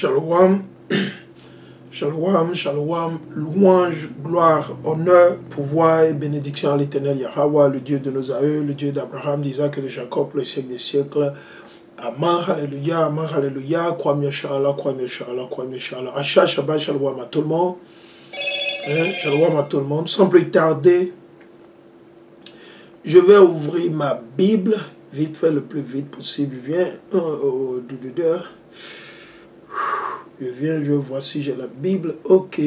Shalom, shalom, shalom, louange, gloire, honneur, pouvoir et bénédiction à l'Éternel Yahweh, le Dieu de nos aïeux, le Dieu d'Abraham, d'Isaac et de Jacob, le siècle des siècles. Amen, alléluia, croix mieux, Shalom, croix mieux, Shalom, croix mieux, Shalom. Acha, Shabbat, shalom à tout le monde. Shalom à tout le monde. Sans plus tarder, je vais ouvrir ma Bible, vite fait, le plus vite possible. Je viens, je vois si j'ai la Bible. Ok.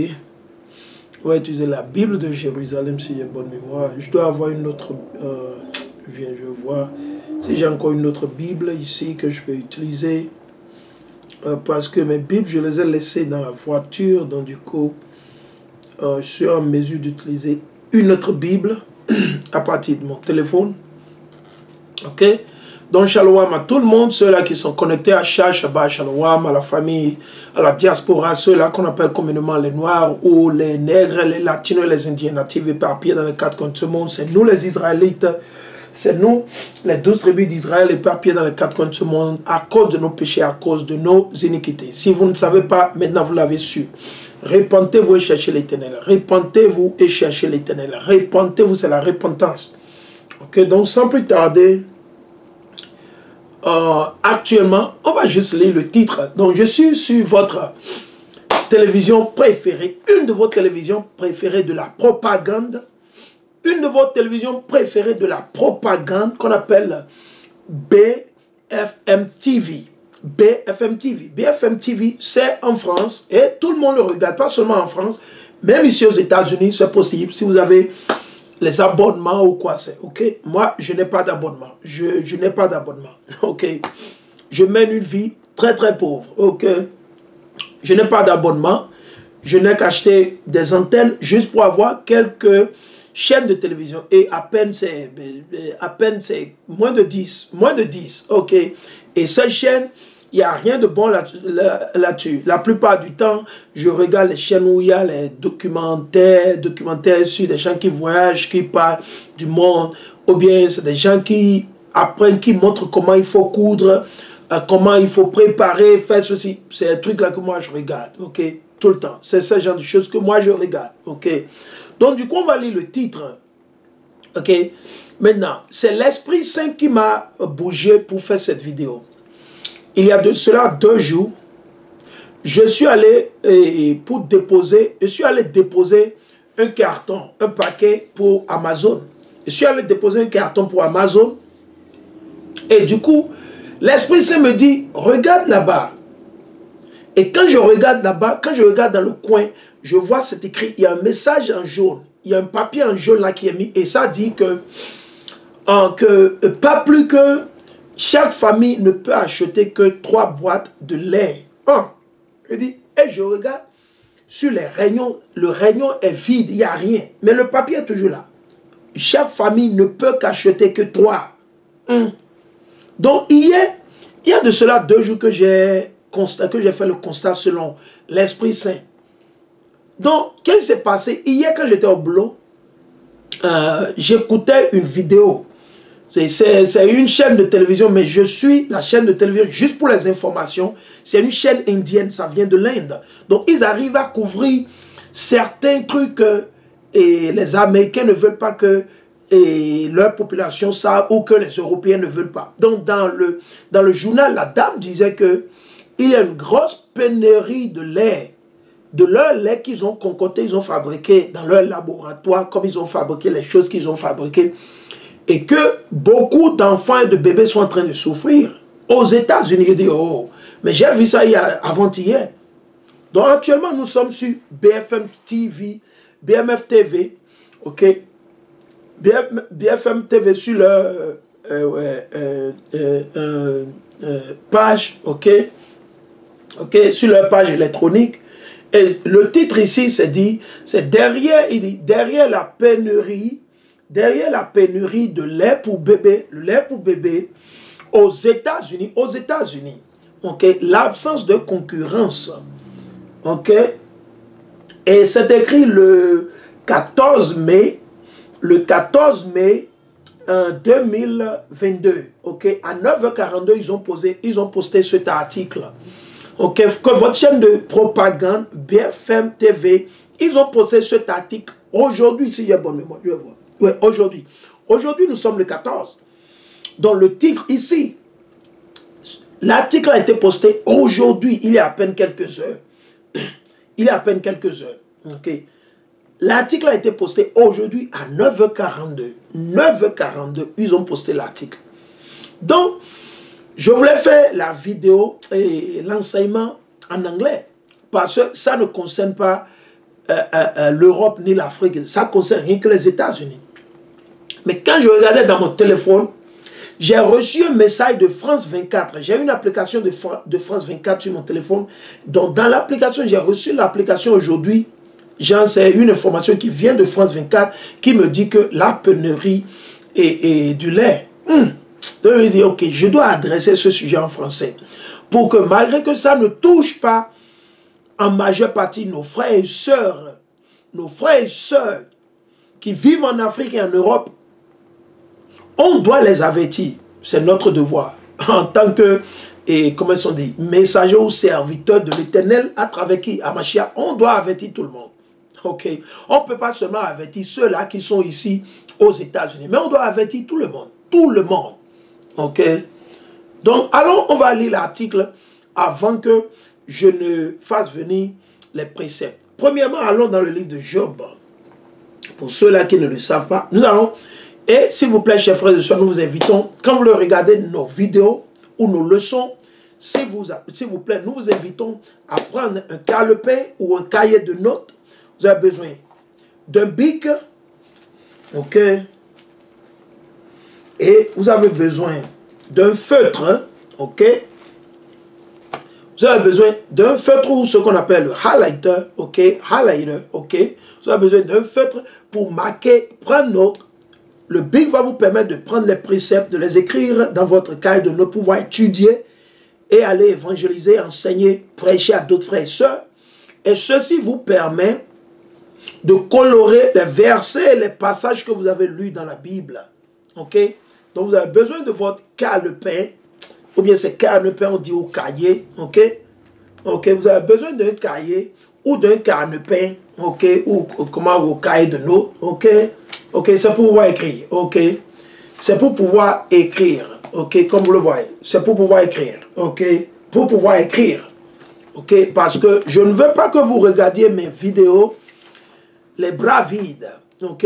On va utiliser la Bible de Jérusalem si j'ai bonne mémoire. Je dois avoir une autre... je vois si j'ai encore une autre Bible ici que je peux utiliser. Parce que mes Bibles, je les ai laissées dans la voiture. Donc du coup, je suis en mesure d'utiliser une autre Bible à partir de mon téléphone. Ok. Donc, shalom à tout le monde, ceux-là qui sont connectés à Shabbat, shalom à la famille, à la diaspora, ceux-là qu'on appelle communément les Noirs ou les Nègres, les Latinos, les Indiens natifs éparpillés dans les quatre coins de ce monde. C'est nous les Israélites, c'est nous les 12 tribus d'Israël éparpillés dans les quatre coins de ce monde à cause de nos péchés, à cause de nos iniquités. Si vous ne savez pas, maintenant vous l'avez su. Repentez-vous et cherchez l'Éternel. Repentez-vous et cherchez l'Éternel. Repentez-vous, c'est la repentance. Ok, donc sans plus tarder... actuellement, on va juste lire le titre. Donc, je suis sur votre télévision préférée, une de vos télévisions préférées de la propagande, une de vos télévisions préférées de la propagande qu'on appelle BFM TV. BFM TV. BFM TV, c'est en France et tout le monde le regarde, pas seulement en France, même ici aux États-Unis, c'est possible. Si vous avez les abonnements ou quoi c'est, ok? Moi, je n'ai pas d'abonnement. Je n'ai pas d'abonnement, ok? Je mène une vie très très pauvre, ok? Je n'ai pas d'abonnement. Je n'ai qu'acheter des antennes juste pour avoir quelques chaînes de télévision. Et à peine c'est moins de 10, ok? Et ces chaînes, il n'y a rien de bon là-dessus. La plupart du temps, je regarde les chaînes où il y a les documentaires sur des gens qui voyagent, qui parlent du monde, ou bien c'est des gens qui apprennent, qui montrent comment il faut coudre, comment il faut préparer, faire ceci. C'est un truc là que moi je regarde, ok, tout le temps. C'est ce genre de choses que moi je regarde, ok. Donc du coup, on va lire le titre, ok. Maintenant, c'est l'Esprit Saint qui m'a bougé pour faire cette vidéo. Il y a de cela 2 jours, je suis allé déposer un carton, un paquet pour Amazon. Je suis allé déposer un carton pour Amazon. Et du coup, l'Esprit Saint me dit, regarde là-bas. Et quand je regarde là-bas, quand je regarde dans le coin, je vois cet écrit, il y a un message en jaune. Il y a un papier en jaune là qui est mis. Et ça dit que pas plus que... chaque famille ne peut acheter que 3 boîtes de lait. Je dis, et je regarde sur les rayons, le rayon est vide, il n'y a rien. Mais le papier est toujours là. Chaque famille ne peut qu'acheter que 3. Donc, il y a de cela 2 jours que j'ai fait le constat selon l'Esprit Saint. Donc, qu'est-ce qui s'est passé? Hier, quand j'étais au boulot, j'écoutais une vidéo. C'est une chaîne de télévision, mais je suis la chaîne de télévision juste pour les informations. C'est une chaîne indienne, ça vient de l'Inde. Donc, ils arrivent à couvrir certains trucs et les Américains ne veulent pas que leur population sache ou que les Européens ne veulent pas. Donc, dans le journal, la dame disait que il y a une grosse pénurie de lait. De leur lait qu'ils ont concocté, ils ont fabriqué dans leur laboratoire, comme ils ont fabriqué les choses qu'ils ont fabriquées. Et que beaucoup d'enfants et de bébés sont en train de souffrir. Aux États-Unis, je dis, oh, mais j'ai vu ça avant-hier. Donc actuellement, nous sommes sur BFM TV, BMF TV, ok? BFM TV sur leur page, ok? Ok, sur leur page électronique. Et le titre ici, c'est derrière la pénurie. Derrière la pénurie de lait pour bébé, le lait pour bébé, aux États-Unis, ok, l'absence de concurrence, ok, et c'est écrit le 14 mai 2022, ok, à 9h42, ils ont posté cet article. ok, que votre chaîne de propagande, BFM TV, ils ont posté cet article aujourd'hui, si j'ai bonne mémoire, je vais voir. Oui, aujourd'hui. Aujourd'hui, nous sommes le 14. Donc, le titre ici, l'article a été posté aujourd'hui, il y a à peine quelques heures. Il y a à peine quelques heures. Ok. L'article a été posté aujourd'hui à 9h42. 9h42, ils ont posté l'article. Donc, je voulais faire la vidéo et l'enseignement en anglais. Parce que ça ne concerne pas l'Europe ni l'Afrique. Ça concerne rien que les États-Unis. Mais quand je regardais dans mon téléphone, j'ai reçu un message de France 24. J'ai une application de France 24 sur mon téléphone. Donc, dans l'application, j'ai reçu l'application aujourd'hui. C'est une information qui vient de France 24 qui me dit que la pénurie et du lait. Donc, je dis, ok, je dois adresser ce sujet en français. Pour que malgré que ça ne touche pas en majeure partie nos frères et sœurs qui vivent en Afrique et en Europe, on doit les avertir. C'est notre devoir. En tant que, comment sont dit, messagers ou serviteurs de l'Éternel, à travers qui, Amashia, on doit avertir tout le monde. Ok. On ne peut pas seulement avertir ceux-là qui sont ici aux États-Unis, mais on doit avertir tout le monde. Tout le monde. Ok. Donc, allons, on va lire l'article avant que je ne fasse venir les préceptes. Premièrement, allons dans le livre de Job. Pour ceux-là qui ne le savent pas, nous allons... Et s'il vous plaît, chers frères et sœurs, nous vous invitons, quand vous le regardez nos vidéos ou nos leçons, s'il vous plaît, nous vous invitons à prendre un calepin ou un cahier de notes. Vous avez besoin d'un bic, ok, et vous avez besoin d'un feutre, ok. Vous avez besoin d'un feutre ou ce qu'on appelle le highlighter, ok, ok. Vous avez besoin d'un feutre pour marquer, prendre note. Le bic va vous permettre de prendre les préceptes, de les écrire dans votre cahier de notes pour pouvoir étudier et aller évangéliser, enseigner, prêcher à d'autres frères et sœurs. Et ceci vous permet de colorer les versets et les passages que vous avez lus dans la Bible. Ok? Donc vous avez besoin de votre calepin, ou bien c'est calepin, on dit au cahier. Ok? Ok? Vous avez besoin d'un cahier ou d'un calepin, ok? Ou comment, au cahier de notes. Ok? Ok, c'est pour pouvoir écrire, ok. C'est pour pouvoir écrire, ok, comme vous le voyez. C'est pour pouvoir écrire, ok. Pour pouvoir écrire, ok. Parce que je ne veux pas que vous regardiez mes vidéos les bras vides, ok.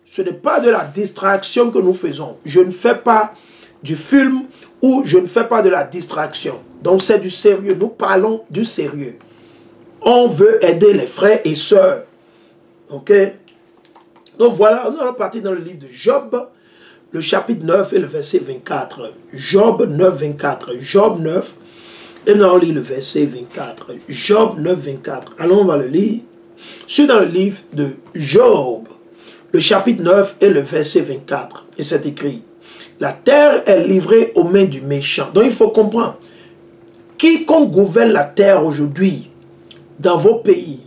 Ce n'est pas de la distraction que nous faisons. Je ne fais pas du film ou je ne fais pas de la distraction. Donc c'est du sérieux, nous parlons du sérieux. On veut aider les frères et sœurs, ok. Donc voilà, nous allons partir dans le livre de Job, le chapitre 9 et le verset 24. Job 9, 24. Job 9, et nous allons lire le verset 24. Job 9, 24. Allons, on va le lire. C'est dans le livre de Job, le chapitre 9 et le verset 24. Et c'est écrit, la terre est livrée aux mains du méchant. Donc il faut comprendre, quiconque gouverne la terre aujourd'hui, dans vos pays,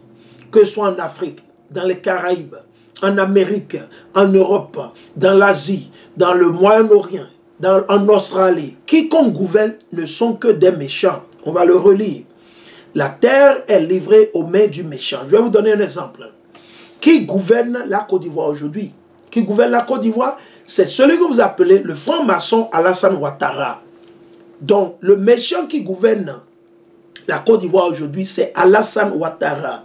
que ce soit en Afrique, dans les Caraïbes, en Amérique, en Europe, dans l'Asie, dans le Moyen-Orient, en Australie, quiconque gouverne ne sont que des méchants. On va le relire. La terre est livrée aux mains du méchant. Je vais vous donner un exemple. Qui gouverne la Côte d'Ivoire aujourd'hui? Qui gouverne la Côte d'Ivoire? C'est celui que vous appelez le franc-maçon Alassane Ouattara. Donc, le méchant qui gouverne la Côte d'Ivoire aujourd'hui, c'est Alassane Ouattara.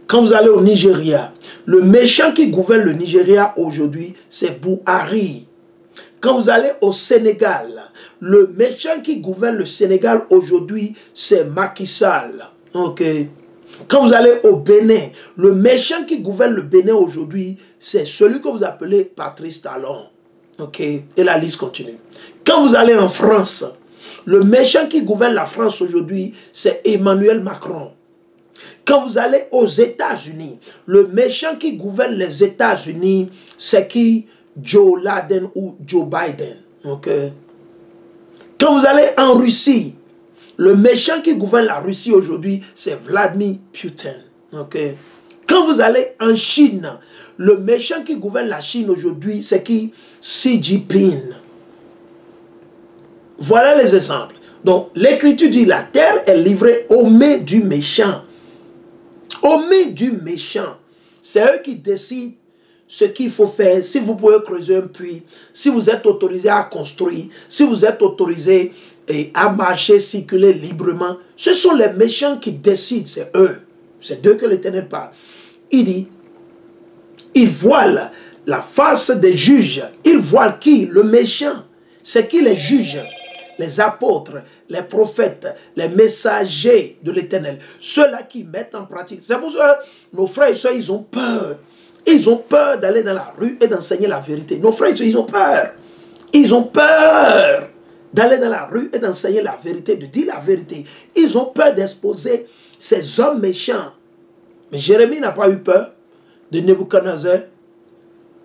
Quand vous allez au Nigeria, le méchant qui gouverne le Nigeria aujourd'hui, c'est Buhari. Quand vous allez au Sénégal, le méchant qui gouverne le Sénégal aujourd'hui, c'est Macky Sall. Ok. Quand vous allez au Bénin, le méchant qui gouverne le Bénin aujourd'hui, c'est celui que vous appelez Patrice Talon. Ok. Et la liste continue. Quand vous allez en France, le méchant qui gouverne la France aujourd'hui, c'est Emmanuel Macron. Quand vous allez aux États-Unis, le méchant qui gouverne les États-Unis, c'est qui? Joe Biden ou Joe Biden. Okay. Quand vous allez en Russie, le méchant qui gouverne la Russie aujourd'hui, c'est Vladimir Poutine. Okay. Quand vous allez en Chine, le méchant qui gouverne la Chine aujourd'hui, c'est qui? Xi Jinping. Voilà les exemples. Donc, l'écriture dit, la terre est livrée aux mains du méchant. Aux mains du méchant. C'est eux qui décident ce qu'il faut faire, si vous pouvez creuser un puits, si vous êtes autorisé à construire, si vous êtes autorisé à marcher, circuler librement. Ce sont les méchants qui décident, c'est eux. C'est d'eux que l'Éternel parle. Il dit, ils voilent la face des juges. Ils voilent qui? Le méchant. C'est qui les juges? Les apôtres, les prophètes, les messagers de l'Éternel. Ceux-là qui mettent en pratique. C'est pour ça que nos frères et sœurs, ils ont peur. Ils ont peur d'aller dans la rue et d'enseigner la vérité. Nos frères et sœurs, ils ont peur. Ils ont peur d'aller dans la rue et d'enseigner la vérité, de dire la vérité. Ils ont peur d'exposer ces hommes méchants. Mais Jérémie n'a pas eu peur de Nebuchadnezzar.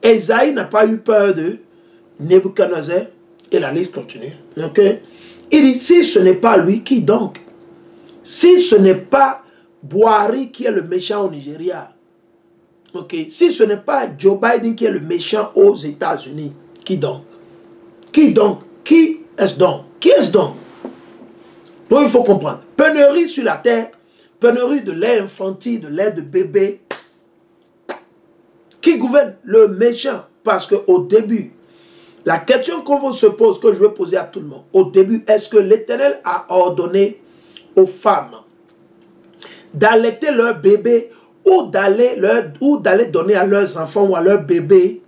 Esaïe n'a pas eu peur de Nebuchadnezzar. Et la liste continue. Okay? Il dit, si ce n'est pas lui, qui donc? Si ce n'est pas Buhari qui est le méchant au Nigeria, okay? Si ce n'est pas Joe Biden qui est le méchant aux États-Unis, qui donc? Qui donc? Qui est-ce donc? Qui est-ce donc? Donc il faut comprendre. Pénurie sur la terre, pénurie de lait infantile, de lait de bébé. Qui gouverne? Le méchant. Parce qu'au début, la question qu'on se pose, que je vais poser à tout le monde, au début, est-ce que l'Éternel a ordonné aux femmes d'allaiter leur bébé ou d'aller donner à leurs enfants ou à leurs bébés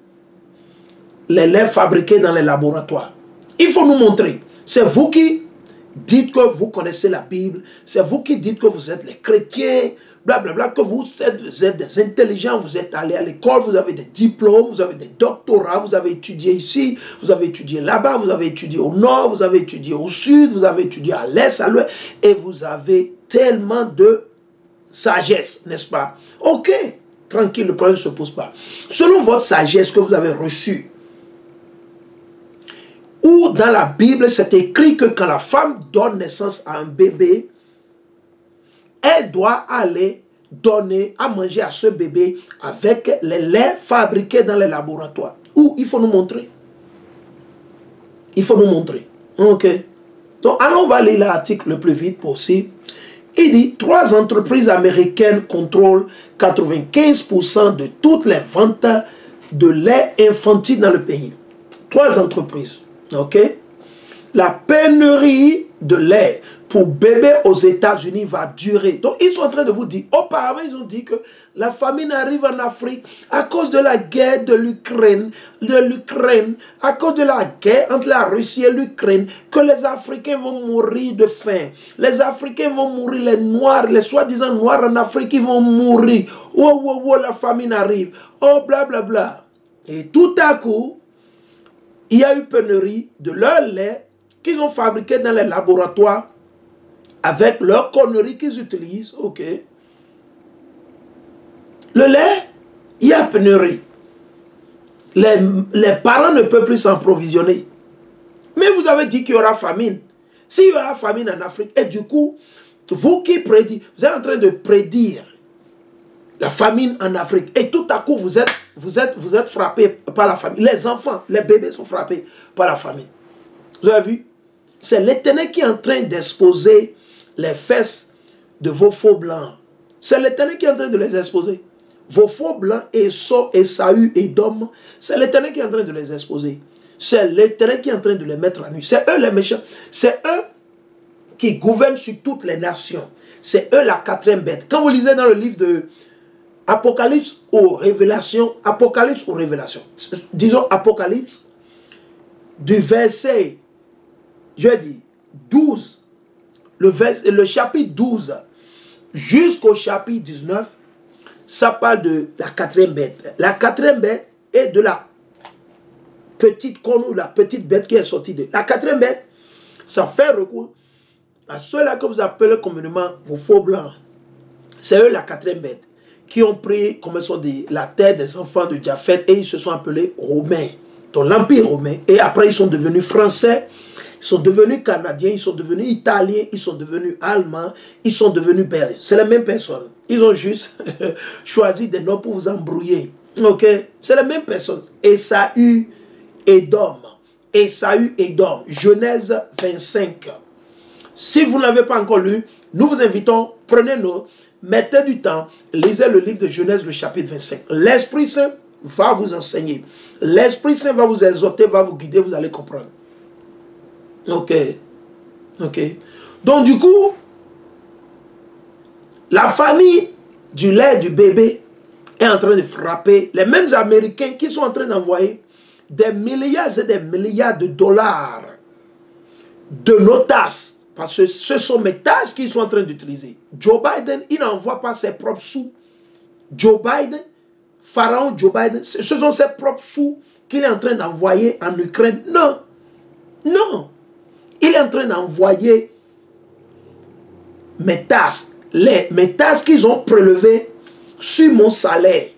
les laits fabriqués dans les laboratoires? Il faut nous montrer. C'est vous qui dites que vous connaissez la Bible, c'est vous qui dites que vous êtes les chrétiens, blablabla, que vous êtes des intelligents, vous êtes allés à l'école, vous avez des diplômes, vous avez des doctorats, vous avez étudié ici, vous avez étudié là-bas, vous avez étudié au nord, vous avez étudié au sud, vous avez étudié à l'est, à l'ouest, et vous avez tellement de sagesse, n'est-ce pas? Ok, tranquille, le problème ne se pose pas. Selon votre sagesse que vous avez reçue, ou dans la Bible, c'est écrit que quand la femme donne naissance à un bébé, elle doit aller donner à manger à ce bébé avec les laits fabriqués dans les laboratoires. Ou il faut nous montrer. Il faut nous montrer. Ok. Donc, allons, on va lire l'article le plus vite possible. Il dit, 3 entreprises américaines contrôlent 95% de toutes les ventes de lait infantile dans le pays. 3 entreprises. Ok. La pénurie de lait pour bébés aux États-Unis va durer. Donc, ils sont en train de vous dire, auparavant, ils ont dit que la famine arrive en Afrique à cause de la guerre de l'Ukraine, à cause de la guerre entre la Russie et l'Ukraine, que les Africains vont mourir de faim. Les Africains vont mourir, les Noirs, les soi-disant Noirs en Afrique, ils vont mourir. Oh, oh, oh, la famine arrive. Oh, blablabla. Bla, bla. Et tout à coup, il y a eu pénurie de leur lait qu'ils ont fabriqué dans les laboratoires avec leurs conneries qu'ils utilisent, ok. Le lait, il y a pénurie. Les parents ne peuvent plus s'en provisionner. Mais vous avez dit qu'il y aura famine. S'il y aura famine en Afrique, et du coup, vous qui prédisez, vous êtes en train de prédire la famine en Afrique, et tout à coup, vous êtes frappé par la famine. Les enfants, les bébés sont frappés par la famine. Vous avez vu? C'est l'Éternel qui est en train d'exposer les fesses de vos faux blancs. C'est l'Éternel qui est en train de les exposer. Vos faux blancs, Esaü, Édom, c'est l'Éternel qui est en train de les exposer. C'est l'Éternel qui est en train de les mettre à nu. C'est eux les méchants. C'est eux qui gouvernent sur toutes les nations. C'est eux la 4e bête. Quand vous lisez dans le livre de Apocalypse ou Révélation, disons Apocalypse, du verset, je dis, 12, le chapitre 12 jusqu'au chapitre 19, ça parle de la 4e bête. La 4e bête est de la petite corne ou la petite bête qui est sortie de. La 4e bête, ça fait recours à ceux-là que vous appelez communément vos faux blancs. C'est eux la 4e bête qui ont pris, comme sont dit, la terre des enfants de Japheth et ils se sont appelés Romains. Donc l'Empire romain. Et après ils sont devenus français. Ils sont devenus canadiens, ils sont devenus italiens, ils sont devenus allemands, ils sont devenus belges. C'est la même personne. Ils ont juste choisi des noms pour vous embrouiller. Ok? C'est la même personne. Esaü, Édom. Esaü, Édom. Genèse 25. Si vous n'avez pas encore lu, nous vous invitons, prenez note, mettez du temps, lisez le livre de Genèse, le chapitre 25. L'Esprit Saint va vous enseigner. L'Esprit Saint va vous exhorter, va vous guider, vous allez comprendre. Ok. Ok. Donc du coup, la famille du lait du bébé est en train de frapper les mêmes Américains qui sont en train d'envoyer des milliards et des milliards de dollars de nos tasses. Parce que ce sont mes tasses qu'ils sont en train d'utiliser. Joe Biden, il n'envoie pas ses propres sous. Joe Biden, Pharaon Joe Biden, ce sont ses propres sous qu'il est en train d'envoyer en Ukraine. Non. Non. Il est en train d'envoyer mes tasses. Mes tasses qu'ils ont prélevées sur mon salaire.